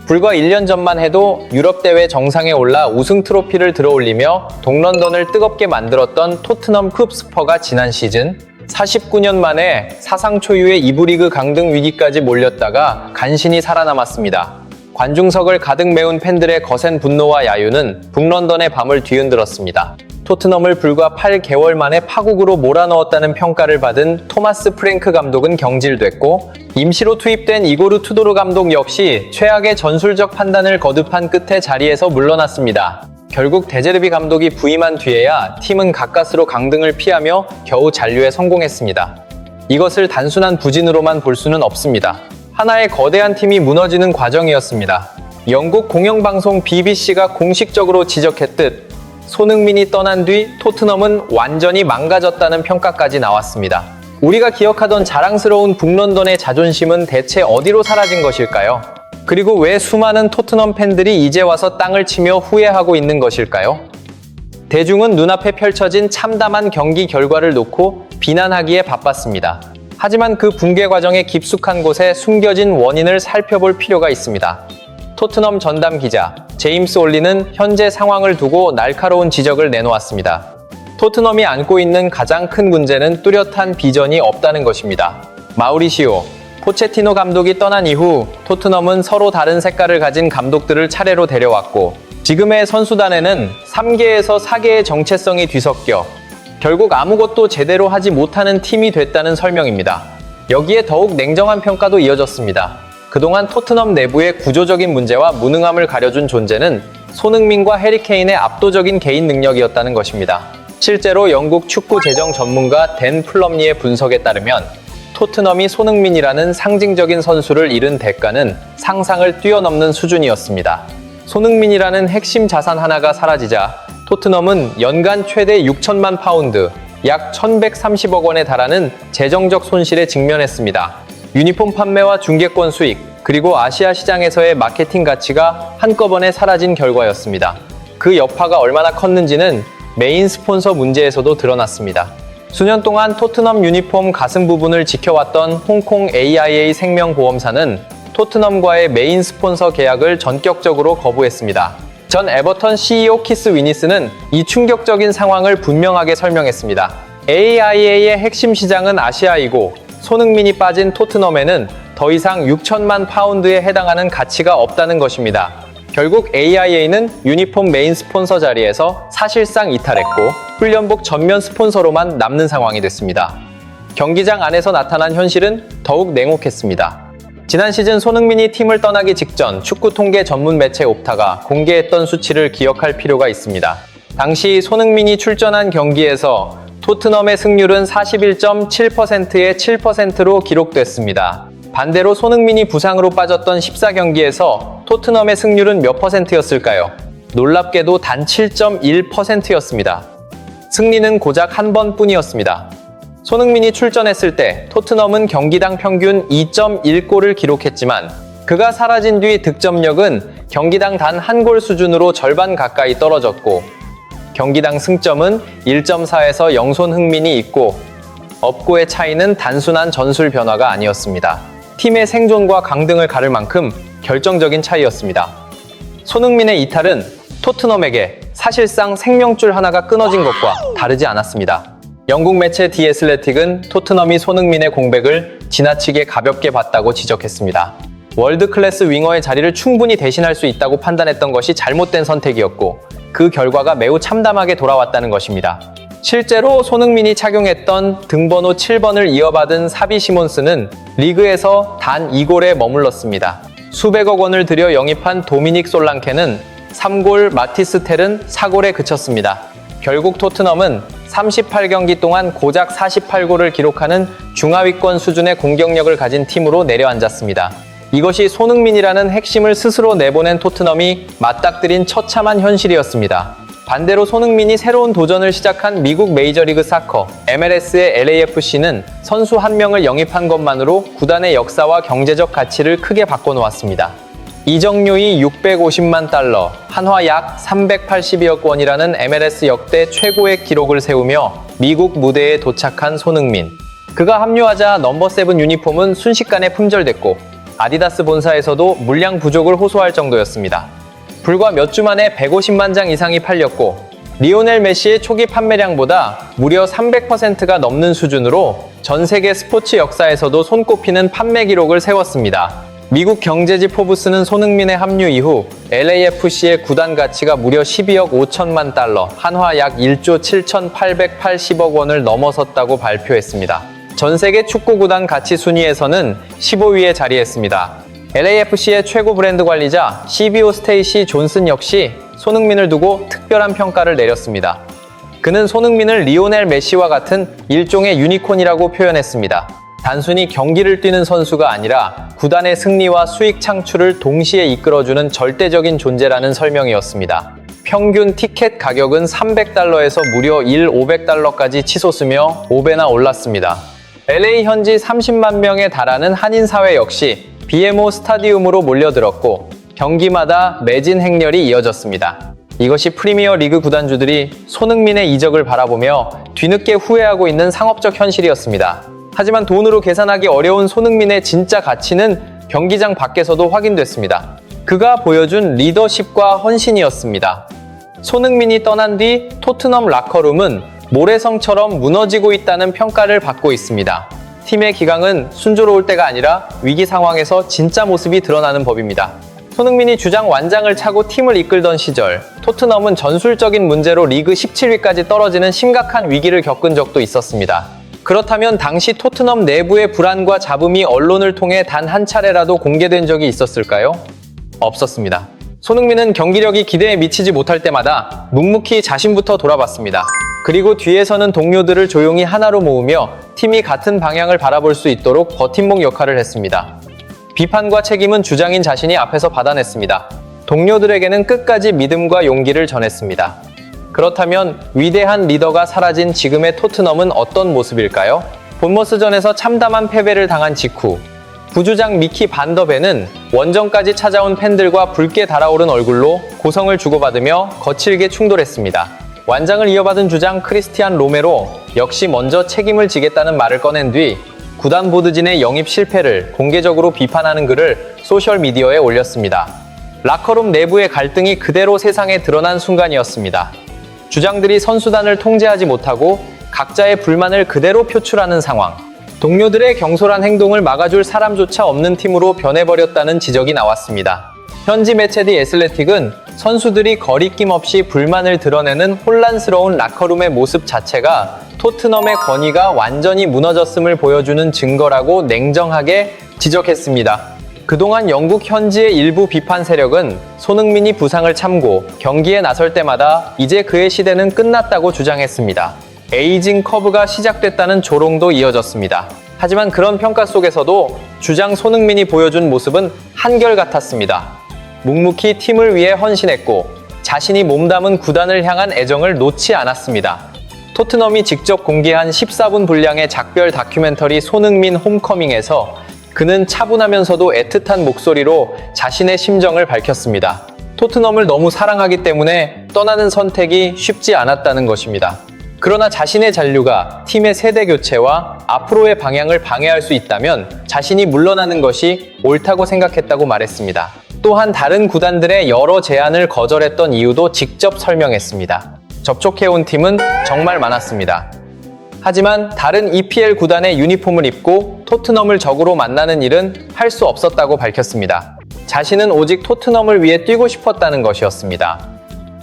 불과 1년 전만 해도 유럽 대회 정상에 올라 우승 트로피를 들어올리며 동런던을 뜨겁게 만들었던 토트넘 흡스퍼가 지난 시즌 49년 만에 사상 초유의 2부 리그 강등 위기까지 몰렸다가 간신히 살아남았습니다. 관중석을 가득 메운 팬들의 거센 분노와 야유는 북런던의 밤을 뒤흔들었습니다. 토트넘을 불과 8개월 만에 파국으로 몰아넣었다는 평가를 받은 토마스 프랭크 감독은 경질됐고, 임시로 투입된 이고르 투도르 감독 역시 최악의 전술적 판단을 거듭한 끝에 자리에서 물러났습니다. 결국 데제르비 감독이 부임한 뒤에야 팀은 가까스로 강등을 피하며 겨우 잔류에 성공했습니다. 이것을 단순한 부진으로만 볼 수는 없습니다. 하나의 거대한 팀이 무너지는 과정이었습니다. 영국 공영방송 BBC가 공식적으로 지적했듯 손흥민이 떠난 뒤 토트넘은 완전히 망가졌다는 평가까지 나왔습니다. 우리가 기억하던 자랑스러운 북런던의 자존심은 대체 어디로 사라진 것일까요? 그리고 왜 수많은 토트넘 팬들이 이제 와서 땅을 치며 후회하고 있는 것일까요? 대중은 눈앞에 펼쳐진 참담한 경기 결과를 놓고 비난하기에 바빴습니다. 하지만 그 붕괴 과정의 깊숙한 곳에 숨겨진 원인을 살펴볼 필요가 있습니다. 토트넘 전담 기자 제임스 올리는 현재 상황을 두고 날카로운 지적을 내놓았습니다. 토트넘이 안고 있는 가장 큰 문제는 뚜렷한 비전이 없다는 것입니다. 마우리시오 포체티노 감독이 떠난 이후 토트넘은 서로 다른 색깔을 가진 감독들을 차례로 데려왔고, 지금의 선수단에는 3개에서 4개의 정체성이 뒤섞여 결국 아무것도 제대로 하지 못하는 팀이 됐다는 설명입니다. 여기에 더욱 냉정한 평가도 이어졌습니다. 그동안 토트넘 내부의 구조적인 문제와 무능함을 가려준 존재는 손흥민과 해리케인의 압도적인 개인 능력이었다는 것입니다. 실제로 영국 축구 재정 전문가 댄 플럼리의 분석에 따르면 토트넘이 손흥민이라는 상징적인 선수를 잃은 대가는 상상을 뛰어넘는 수준이었습니다. 손흥민이라는 핵심 자산 하나가 사라지자 토트넘은 연간 최대 6천만 파운드, 약 1130억 원에 달하는 재정적 손실에 직면했습니다. 유니폼 판매와 중계권 수익, 그리고 아시아 시장에서의 마케팅 가치가 한꺼번에 사라진 결과였습니다. 그 여파가 얼마나 컸는지는 메인 스폰서 문제에서도 드러났습니다. 수년 동안 토트넘 유니폼 가슴 부분을 지켜왔던 홍콩 AIA 생명보험사는 토트넘과의 메인 스폰서 계약을 전격적으로 거부했습니다. 전 에버턴 CEO 키스 위니스는 이 충격적인 상황을 분명하게 설명했습니다. AIA의 핵심 시장은 아시아이고 손흥민이 빠진 토트넘에는 더 이상 6천만 파운드에 해당하는 가치가 없다는 것입니다. 결국 AIA는 유니폼 메인 스폰서 자리에서 사실상 이탈했고 훈련복 전면 스폰서로만 남는 상황이 됐습니다. 경기장 안에서 나타난 현실은 더욱 냉혹했습니다. 지난 시즌 손흥민이 팀을 떠나기 직전 축구 통계 전문 매체 옵타가 공개했던 수치를 기억할 필요가 있습니다. 당시 손흥민이 출전한 경기에서 토트넘의 승률은 41.7%의 7%로 기록됐습니다. 반대로 손흥민이 부상으로 빠졌던 14경기에서 토트넘의 승률은 몇 %였을까요? 놀랍게도 단 7.1%였습니다. 승리는 고작 한 번뿐이었습니다. 손흥민이 출전했을 때 토트넘은 경기당 평균 2.1골을 기록했지만 그가 사라진 뒤 득점력은 경기당 단 한 골 수준으로 절반 가까이 떨어졌고, 경기당 승점은 1.4에서 영손 흥민이 있고 없고의 차이는 단순한 전술 변화가 아니었습니다. 팀의 생존과 강등을 가를 만큼 결정적인 차이였습니다. 손흥민의 이탈은 토트넘에게 사실상 생명줄 하나가 끊어진 것과 다르지 않았습니다. 영국 매체 디 애슬레틱은 토트넘이 손흥민의 공백을 지나치게 가볍게 봤다고 지적했습니다. 월드 클래스 윙어의 자리를 충분히 대신할 수 있다고 판단했던 것이 잘못된 선택이었고, 그 결과가 매우 참담하게 돌아왔다는 것입니다. 실제로 손흥민이 착용했던 등번호 7번을 이어받은 사비 시몬스는 리그에서 단 2골에 머물렀습니다. 수백억 원을 들여 영입한 도미닉 솔랑케는 3골, 마티스 텔은 4골에 그쳤습니다. 결국 토트넘은 38경기 동안 고작 48골을 기록하는 중하위권 수준의 공격력을 가진 팀으로 내려앉았습니다. 이것이 손흥민이라는 핵심을 스스로 내보낸 토트넘이 맞닥뜨린 처참한 현실이었습니다. 반대로 손흥민이 새로운 도전을 시작한 미국 메이저리그 사커 MLS의 LAFC는 선수 한 명을 영입한 것만으로 구단의 역사와 경제적 가치를 크게 바꿔놓았습니다. 이적료이 650만 달러, 한화 약 380여억 원이라는 MLS 역대 최고의 기록을 세우며 미국 무대에 도착한 손흥민. 그가 합류하자 넘버 7 유니폼은 순식간에 품절됐고 아디다스 본사에서도 물량 부족을 호소할 정도였습니다. 불과 몇 주 만에 150만 장 이상이 팔렸고 리오넬 메시의 초기 판매량보다 무려 300%가 넘는 수준으로 전 세계 스포츠 역사에서도 손꼽히는 판매 기록을 세웠습니다. 미국 경제지 포브스는 손흥민의 합류 이후 LAFC의 구단 가치가 무려 12억 5천만 달러, 한화 약 1조 7,880억 원을 넘어섰다고 발표했습니다. 전 세계 축구 구단 가치 순위에서는 15위에 자리했습니다. LAFC의 최고 브랜드 관리자 CBO 스테이시 존슨 역시 손흥민을 두고 특별한 평가를 내렸습니다. 그는 손흥민을 리오넬 메시와 같은 일종의 유니콘이라고 표현했습니다. 단순히 경기를 뛰는 선수가 아니라 구단의 승리와 수익 창출을 동시에 이끌어주는 절대적인 존재라는 설명이었습니다. 평균 티켓 가격은 300달러에서 무려 500달러까지 치솟으며 5배나 올랐습니다. LA 현지 30만 명에 달하는 한인 사회 역시 BMO 스타디움으로 몰려들었고 경기마다 매진 행렬이 이어졌습니다. 이것이 프리미어 리그 구단주들이 손흥민의 이적을 바라보며 뒤늦게 후회하고 있는 상업적 현실이었습니다. 하지만 돈으로 계산하기 어려운 손흥민의 진짜 가치는 경기장 밖에서도 확인됐습니다. 그가 보여준 리더십과 헌신이었습니다. 손흥민이 떠난 뒤 토트넘 라커룸은 모래성처럼 무너지고 있다는 평가를 받고 있습니다. 팀의 기강은 순조로울 때가 아니라 위기 상황에서 진짜 모습이 드러나는 법입니다. 손흥민이 주장 완장을 차고 팀을 이끌던 시절 토트넘은 전술적인 문제로 리그 17위까지 떨어지는 심각한 위기를 겪은 적도 있었습니다. 그렇다면 당시 토트넘 내부의 불안과 잡음이 언론을 통해 단 한 차례라도 공개된 적이 있었을까요? 없었습니다. 손흥민은 경기력이 기대에 미치지 못할 때마다 묵묵히 자신부터 돌아봤습니다. 그리고 뒤에서는 동료들을 조용히 하나로 모으며 팀이 같은 방향을 바라볼 수 있도록 버팀목 역할을 했습니다. 비판과 책임은 주장인 자신이 앞에서 받아냈습니다. 동료들에게는 끝까지 믿음과 용기를 전했습니다. 그렇다면 위대한 리더가 사라진 지금의 토트넘은 어떤 모습일까요? 본머스전에서 참담한 패배를 당한 직후 부주장 미키 반더벤은 원정까지 찾아온 팬들과 붉게 달아오른 얼굴로 고성을 주고받으며 거칠게 충돌했습니다. 완장을 이어받은 주장 크리스티안 로메로 역시 먼저 책임을 지겠다는 말을 꺼낸 뒤 구단 보드진의 영입 실패를 공개적으로 비판하는 글을 소셜미디어에 올렸습니다. 라커룸 내부의 갈등이 그대로 세상에 드러난 순간이었습니다. 주장들이 선수단을 통제하지 못하고 각자의 불만을 그대로 표출하는 상황. 동료들의 경솔한 행동을 막아줄 사람조차 없는 팀으로 변해버렸다는 지적이 나왔습니다. 현지 매체 디 애슬레틱은 선수들이 거리낌 없이 불만을 드러내는 혼란스러운 라커룸의 모습 자체가 토트넘의 권위가 완전히 무너졌음을 보여주는 증거라고 냉정하게 지적했습니다. 그동안 영국 현지의 일부 비판 세력은 손흥민이 부상을 참고 경기에 나설 때마다 이제 그의 시대는 끝났다고 주장했습니다. 에이징 커브가 시작됐다는 조롱도 이어졌습니다. 하지만 그런 평가 속에서도 주장 손흥민이 보여준 모습은 한결같았습니다. 묵묵히 팀을 위해 헌신했고 자신이 몸담은 구단을 향한 애정을 놓지 않았습니다. 토트넘이 직접 공개한 14분 분량의 작별 다큐멘터리 손흥민 홈커밍에서 그는 차분하면서도 애틋한 목소리로 자신의 심정을 밝혔습니다. 토트넘을 너무 사랑하기 때문에 떠나는 선택이 쉽지 않았다는 것입니다. 그러나 자신의 잔류가 팀의 세대 교체와 앞으로의 방향을 방해할 수 있다면 자신이 물러나는 것이 옳다고 생각했다고 말했습니다. 또한 다른 구단들의 여러 제안을 거절했던 이유도 직접 설명했습니다. 접촉해온 팀은 정말 많았습니다. 하지만 다른 EPL 구단의 유니폼을 입고 토트넘을 적으로 만나는 일은 할 수 없었다고 밝혔습니다. 자신은 오직 토트넘을 위해 뛰고 싶었다는 것이었습니다.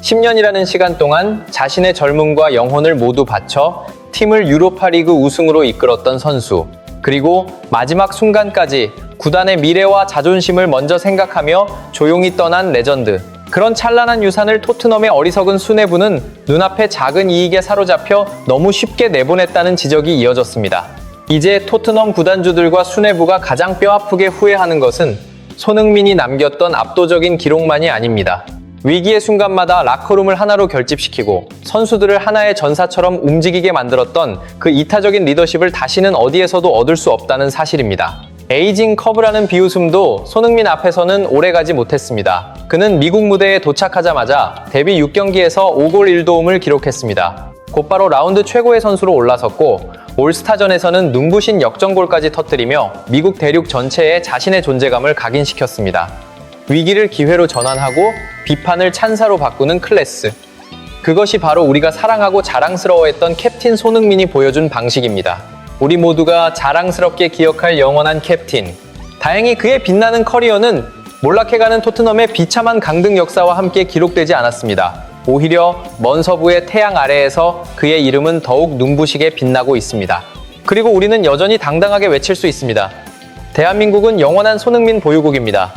10년이라는 시간 동안 자신의 젊음과 영혼을 모두 바쳐 팀을 유로파리그 우승으로 이끌었던 선수, 그리고 마지막 순간까지 구단의 미래와 자존심을 먼저 생각하며 조용히 떠난 레전드. 그런 찬란한 유산을 토트넘의 어리석은 수뇌부는 눈앞의 작은 이익에 사로잡혀 너무 쉽게 내보냈다는 지적이 이어졌습니다. 이제 토트넘 구단주들과 수뇌부가 가장 뼈아프게 후회하는 것은 손흥민이 남겼던 압도적인 기록만이 아닙니다. 위기의 순간마다 라커룸을 하나로 결집시키고 선수들을 하나의 전사처럼 움직이게 만들었던 그 이타적인 리더십을 다시는 어디에서도 얻을 수 없다는 사실입니다. 에이징 커브라는 비웃음도 손흥민 앞에서는 오래가지 못했습니다. 그는 미국 무대에 도착하자마자 데뷔 6경기에서 5골 1도움을 기록했습니다. 곧바로 라운드 최고의 선수로 올라섰고 올스타전에서는 눈부신 역전골까지 터뜨리며 미국 대륙 전체에 자신의 존재감을 각인시켰습니다. 위기를 기회로 전환하고 비판을 찬사로 바꾸는 클래스. 그것이 바로 우리가 사랑하고 자랑스러워했던 캡틴 손흥민이 보여준 방식입니다. 우리 모두가 자랑스럽게 기억할 영원한 캡틴. 다행히 그의 빛나는 커리어는 몰락해가는 토트넘의 비참한 강등 역사와 함께 기록되지 않았습니다. 오히려 먼 서부의 태양 아래에서 그의 이름은 더욱 눈부시게 빛나고 있습니다. 그리고 우리는 여전히 당당하게 외칠 수 있습니다. 대한민국은 영원한 손흥민 보유국입니다.